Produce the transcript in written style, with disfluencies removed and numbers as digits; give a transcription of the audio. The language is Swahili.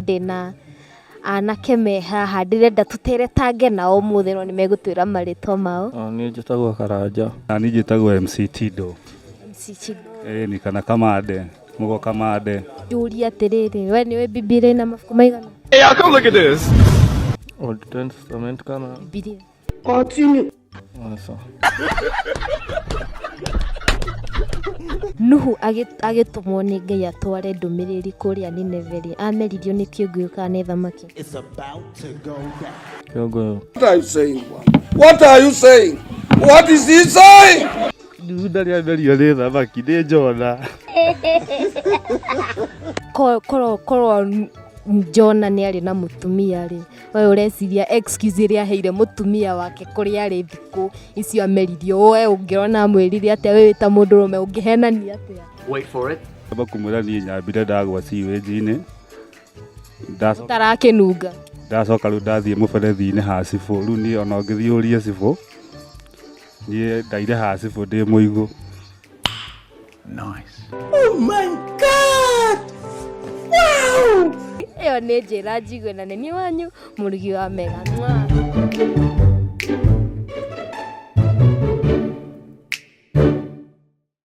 ndĩna anake me haha ndĩrenda tũteretange nao ũmũthĩ no nĩmegũtwĩra marĩtwa mao. Niĩ njĩtagwo Karanja. Na niĩ njĩtagwo MC Tindo. MC Tindo. Ni kana Kamande. Mũgo Kamande. Njũria atĩrĩrĩ, we nĩũĩ Bibilia ĩna mabuku maigana? Hey, y'all come look at this. Old Testament kana? Bibilia. Continue. Nuhu agĩtũmwo nĩ Ngai atware ndũmĩrĩri kũrĩa Nineve, ameririo nĩ kĩũngũyũ kana nĩ thamaki? It's about to go down. Kĩũngũyũ. What are you saying? What are you saying? What is he saying? Nduda rĩa merio nĩ thamaki nĩ Jona. Korwo Jona nĩ arĩ na mũtumia rĩ, we ũreciria excuse ĩrĩa aheire mũtumia wake kũrĩa arĩ thikũ icio ameririo, we ũngĩrona amwĩrire atĩa we wĩta mũndũrũme ũngĩhenania atĩa? Wait for it. Kumwĩra niĩ nyambire ndagwa siwĩnji-inĩ. Tarakĩnunga. Ndacoka rĩu ndathiĩ mũberethi-inĩ ha cibũ, rĩu niĩ ona ũngĩthiĩ ũrie cibũ, niĩ ndaire ha cibũ ndĩ mũigũ. Nice. Oh my God! Wow! Ĩyo nĩ njĩra njigũ na nĩ niĩ wanyu mũrugi wa Mega.